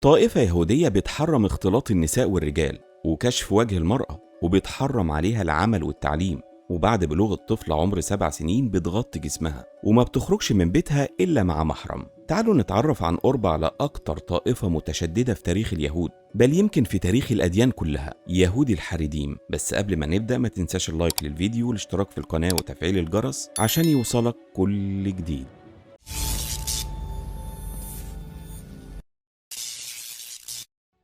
طائفة يهودية بتحرم اختلاط النساء والرجال وكشف وجه المرأة، وبتحرم عليها العمل والتعليم، وبعد بلوغ الطفل عمر 7 سنين بتغطي جسمها وما بتخرجش من بيتها إلا مع محرم. تعالوا نتعرف عن قرب على أكتر طائفة متشددة في تاريخ اليهود، بل يمكن في تاريخ الأديان كلها، يهود الحريديم. بس قبل ما نبدأ ما تنساش اللايك للفيديو والاشتراك في القناة وتفعيل الجرس عشان يوصلك كل جديد.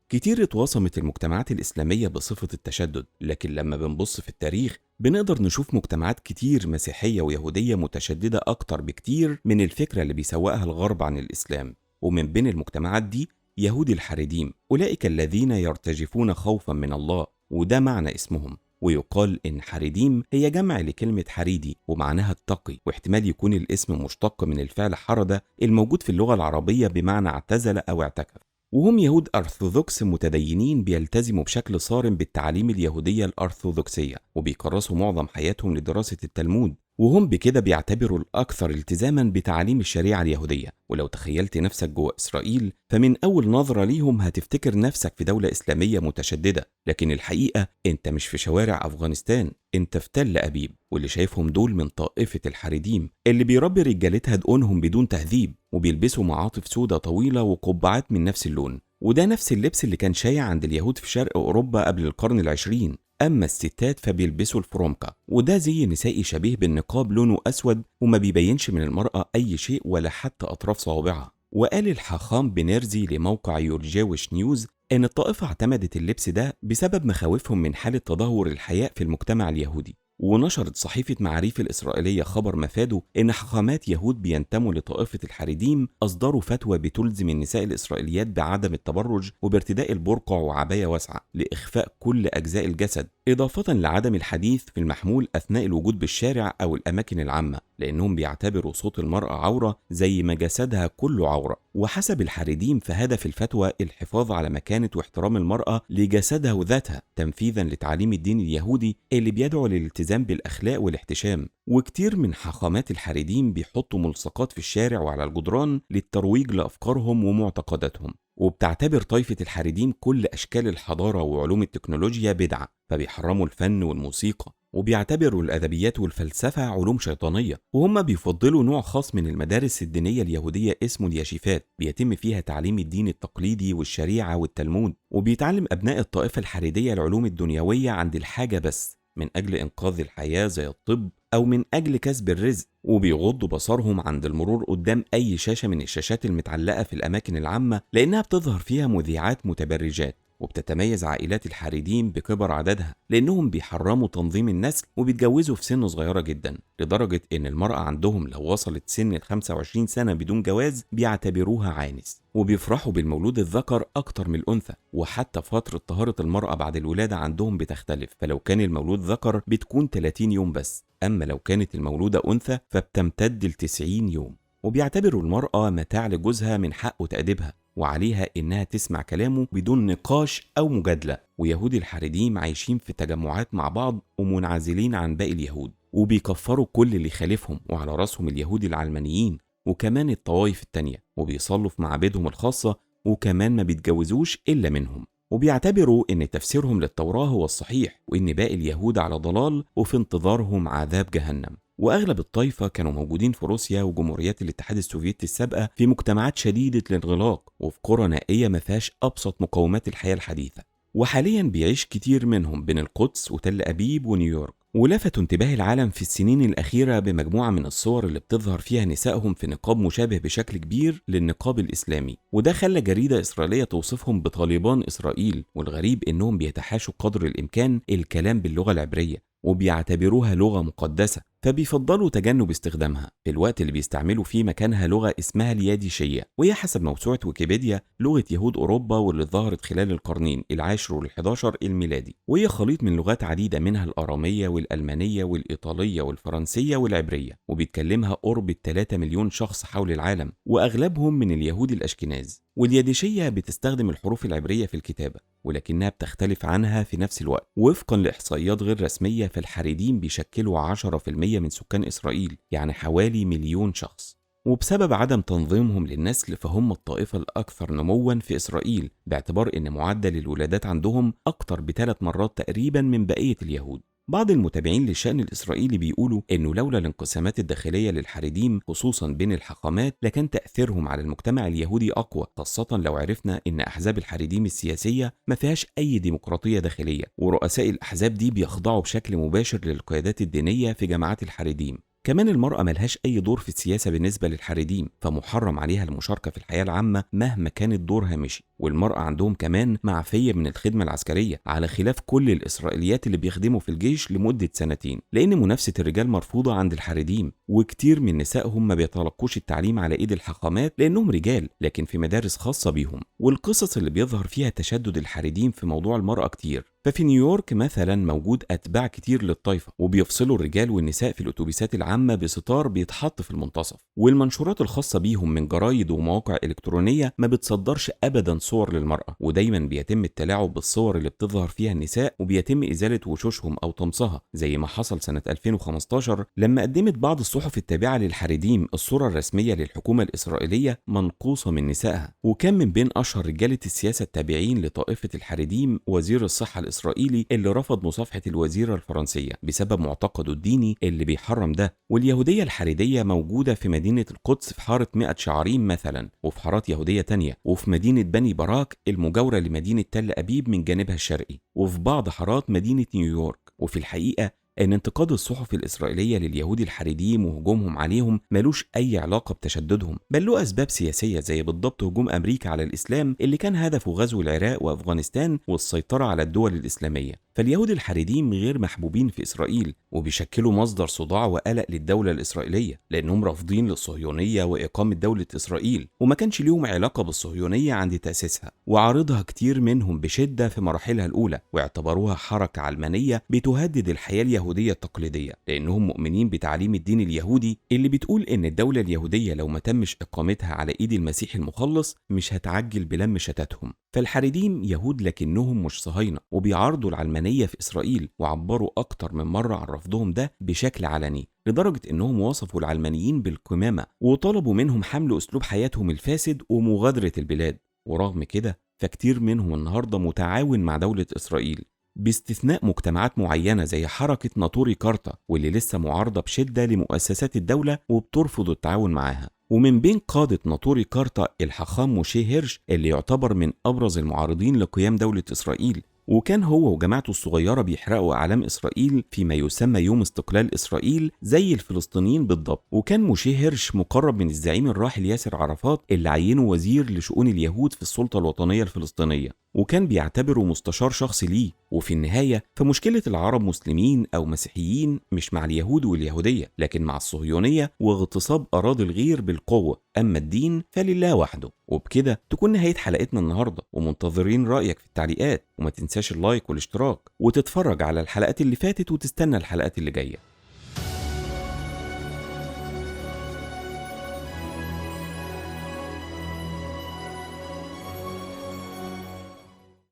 كتير اتوصمت المجتمعات الإسلامية بصفة التشدد، لكن لما بنبص في التاريخ بنقدر نشوف مجتمعات كتير مسيحية ويهودية متشددة أكتر بكتير من الفكرة اللي بيسوقها الغرب عن الإسلام. ومن بين المجتمعات دي يهود الحريديم، أولئك الذين يرتجفون خوفا من الله، وده معنى اسمهم. ويقال إن حريديم هي جمع لكلمة حريدي ومعناها التقي، واحتمال يكون الاسم مشتق من الفعل حرد الموجود في اللغة العربية بمعنى اعتزل أو اعتكف. وهم يهود أرثوذكس متدينين بيلتزموا بشكل صارم بالتعاليم اليهودية الأرثوذكسية، وبيكرسوا معظم حياتهم لدراسة التلمود، وهم بكده بيعتبروا الأكثر التزاما بتعاليم الشريعة اليهودية. ولو تخيلت نفسك جوه إسرائيل فمن أول نظرة ليهم هتفتكر نفسك في دولة إسلامية متشددة، لكن الحقيقة أنت مش في شوارع أفغانستان، أنت في تل أبيب. واللي شايفهم دول من طائفة الحريديم اللي بيربي رجالتها دقونهم بدون تهذيب، وبيلبسوا معاطف سودة طويلة وقبعات من نفس اللون، وده نفس اللبس اللي كان شايع عند اليهود في شرق أوروبا قبل القرن العشرين. أما الستات فبيلبسوا الفرونكا، وده زي نسائي شبيه بالنقاب لونه أسود وما بيبينش من المرأة أي شيء ولا حتى أطراف صوابعها. وقال الحاخام بنيرزي لموقع يورجيوش نيوز إن الطائفة اعتمدت اللبس ده بسبب مخاوفهم من حالة تدهور الحياء في المجتمع اليهودي. ونشرت صحيفة معاريف الإسرائيلية خبر مفاده إن حاخامات يهود بينتموا لطائفة الحريديم أصدروا فتوى بتلزم النساء الإسرائيليات بعدم التبرج وبارتداء البرقع وعباية واسعة لإخفاء كل أجزاء الجسد، إضافة لعدم الحديث في المحمول أثناء الوجود بالشارع أو الأماكن العامة، لأنهم بيعتبروا صوت المرأة عورة زي ما جسدها كله عورة. وحسب الحريديم فهدف الفتوى الحفاظ على مكانة واحترام المرأة لجسدها وذاتها، تنفيذا لتعليم الدين اليهودي اللي بيدعو للالتزام بالأخلاق والاحتشام. وكتير من حاخامات الحريديم بيحطوا ملصقات في الشارع وعلى الجدران للترويج لأفكارهم ومعتقداتهم. وبتعتبر طائفة الحريديم كل أشكال الحضارة وعلوم التكنولوجيا بدعة، فبيحرموا الفن والموسيقى، وبيعتبروا الأدبيات والفلسفة علوم شيطانية. وهم بيفضلوا نوع خاص من المدارس الدينية اليهودية اسمه الياشيفات، بيتم فيها تعليم الدين التقليدي والشريعة والتلمود، وبيتعلم أبناء الطائفة الحريدية العلوم الدنيوية عند الحاجة بس، من أجل إنقاذ الحياة زي الطب أو من أجل كسب الرزق. وبيغضوا بصرهم عند المرور قدام أي شاشة من الشاشات المتعلقة في الأماكن العامة، لأنها بتظهر فيها مذيعات متبرجات. وبتتميز عائلات الحريديم بكبر عددها لأنهم بيحرموا تنظيم النسل وبيتجوزوا في سن صغيرة جدا، لدرجة إن المرأة عندهم لو وصلت سن 25 سنة بدون جواز بيعتبروها عانس. وبيفرحوا بالمولود الذكر أكتر من الأنثى، وحتى فترة طهارة المرأة بعد الولادة عندهم بتختلف، فلو كان المولود ذكر بتكون 30 يوم بس، أما لو كانت المولودة أنثى فبتمتد ل 90 يوم. وبيعتبروا المرأة متاع لجوزها من حقه تأديبها، وعليها إنها تسمع كلامه بدون نقاش أو مجادلة. ويهود الحريديم عايشين في تجمعات مع بعض ومنعزلين عن باقي اليهود، وبيكفروا كل اللي خالفهم، وعلى رأسهم اليهود العلمانيين وكمان الطوائف التانية، وبيصلوا في معابدهم الخاصة، وكمان ما بيتجوزوش إلا منهم. وبيعتبروا إن تفسيرهم للتوراة هو الصحيح، وإن باقي اليهود على ضلال وفي انتظارهم عذاب جهنم. وأغلب الطائفة كانوا موجودين في روسيا وجمهوريات الاتحاد السوفيتي السابقة في مجتمعات شديدة الانغلاق، وفي قرى نائية ما فيهاش أبسط مقومات الحياة الحديثة. وحاليا بيعيش كتير منهم بين القدس وتل أبيب ونيويورك. ولفتوا انتباه العالم في السنين الأخيرة بمجموعة من الصور اللي بتظهر فيها نسائهم في نقاب مشابه بشكل كبير للنقاب الإسلامي، وده خلى جريدة إسرائيلية توصفهم بطالبان إسرائيل. والغريب إنهم بيتحاشوا قدر الإمكان الكلام باللغة العبرية، وبيعتبروها لغة مقدسة، فبيفضلوا تجنب استخدامها في الوقت اللي بيستعملوا فيه مكانها لغة اسمها الياديشية، وهي حسب موسوعة ويكيبيديا لغة يهود أوروبا واللي ظهرت خلال القرنين العاشر والحداشر الميلادي. وهي خليط من لغات عديدة منها الأرامية والألمانية والإيطالية والفرنسية والعبرية، وبيتكلمها قرب 3 مليون شخص حول العالم، وأغلبهم من اليهود الأشكناز. والياديشية بتستخدم الحروف العبرية في الكتابة، ولكنها بتختلف عنها في نفس الوقت. وفقا لإحصائيات غير رسمية فالحريديم بيشكلوا 10% من سكان إسرائيل، يعني حوالي 1,000,000 شخص. وبسبب عدم تنظيمهم للنسل فهم الطائفة الأكثر نمواً في إسرائيل، باعتبار إن معدل الولادات عندهم أكتر ب3 مرات تقريباً من بقية اليهود. بعض المتابعين للشأن الإسرائيلي بيقولوا إنه لولا الانقسامات الداخلية للحريديم خصوصاً بين الحاخامات لكان تأثيرهم على المجتمع اليهودي أقوى، خاصة لو عرفنا إن أحزاب الحريديم السياسية ما فيهاش أي ديمقراطية داخلية، ورؤساء الأحزاب دي بيخضعوا بشكل مباشر للقيادات الدينية في جماعات الحريديم. كمان المرأة ملهاش أي دور في السياسة بالنسبة للحريديم، فمحرم عليها المشاركة في الحياة العامة مهما كانت دورها مشي. والمرأة عندهم كمان معفية من الخدمة العسكرية، على خلاف كل الإسرائيليات اللي بيخدموا في الجيش لمدة 2 سنين، لأن منافسة الرجال مرفوضة عند الحريديم. وكتير من نسائهم ما بيتلقوش التعليم على إيد الحاخامات لأنهم رجال لكن في مدارس خاصة بيهم. والقصص اللي بيظهر فيها تشدد الحريديم في موضوع المرأة كتير. ففي نيويورك مثلا موجود أتباع كتير للطائفة، وبيفصلوا الرجال والنساء في الأتوبيسات العامة بستار بيتحط في المنتصف. والمنشورات الخاصة بيهم من جرايد ومواقع إلكترونية ما بتصدرش أبدا صور للمرأة، ودايما بيتم التلاعب بالصور اللي بتظهر فيها النساء وبيتم إزالة وشوشهم أو طمسها، زي ما حصل سنة 2015 لما قدمت بعض الصحف التابعة للحريديم الصورة الرسمية للحكومة الإسرائيلية منقوصة من نسائها. وكان من بين أشهر رجالة السياسة التابعين لطائفة الحريديم وزير الصحة الإسرائيلي اللي رفض مصافحة الوزيرة الفرنسية بسبب معتقده الديني اللي بيحرم ده. واليهودية الحريدية موجودة في مدينة القدس في حارة 100 شعرين مثلا، وفي حارات يهودية تانية، وفي مدينة بني براك المجاورة لمدينة تل أبيب من جانبها الشرقي، وفي بعض حارات مدينة نيويورك. وفي الحقيقة ان انتقاد الصحف الإسرائيلية لليهود الحريديم وهجومهم عليهم ملوش أي علاقة بتشددهم، بل له أسباب سياسية زي بالضبط هجوم أمريكا على الإسلام اللي كان هدفه غزو العراق وأفغانستان والسيطرة على الدول الإسلامية. فاليهود الحريديم غير محبوبين في إسرائيل وبيشكلوا مصدر صداع وقلق للدولة الإسرائيلية، لأنهم رافضين للصهيونية وإقامة دولة إسرائيل، وما كانش ليهم علاقة بالصهيونية عند تأسيسها، وعارضها كتير منهم بشدة في مراحلها الأولى، واعتبروها حركة علمانية بتهدد الحياة اليهودية التقليدية، لأنهم مؤمنين بتعليم الدين اليهودي اللي بتقول إن الدولة اليهودية لو ما تمش إقامتها على إيد المسيح المخلص مش هتعجل بلم شتاتهم. فالحريديم يهود لكنهم مش صهاينة، وبيعارضوا العلمانية في إسرائيل، وعبروا أكتر من مرة عن رفضهم ده بشكل علني، لدرجة إنهم وصفوا العلمانيين بالقمامة وطلبوا منهم حمل أسلوب حياتهم الفاسد ومغادرة البلاد. ورغم كده فكتير منهم النهاردة متعاون مع دولة إسرائيل، باستثناء مجتمعات معينة زي حركة ناطوري كارتا واللي لسه معارضة بشدة لمؤسسات الدولة وبترفض التعاون معاها. ومن بين قادة ناطوري كارتا الحاخام موشي هيرش اللي يعتبر من أبرز المعارضين لقيام دولة إسرائيل، وكان هو وجماعته الصغيرة بيحرقوا أعلام إسرائيل فيما يسمى يوم استقلال إسرائيل زي الفلسطينيين بالضبط. وكان موشي هيرش مقرب من الزعيم الراحل ياسر عرفات اللي عينه وزير لشؤون اليهود في السلطة الوطنية الفلسطينية، وكان بيعتبره مستشار شخصي ليه. وفي النهاية فمشكلة العرب مسلمين أو مسيحيين مش مع اليهود واليهودية لكن مع الصهيونية واغتصاب أراضي الغير بالقوة، أما الدين فلله وحده. وبكده تكون نهاية حلقتنا النهاردة، ومنتظرين رأيك في التعليقات، وما تنساش اللايك والاشتراك وتتفرج على الحلقات اللي فاتت وتستنى الحلقات اللي جاية.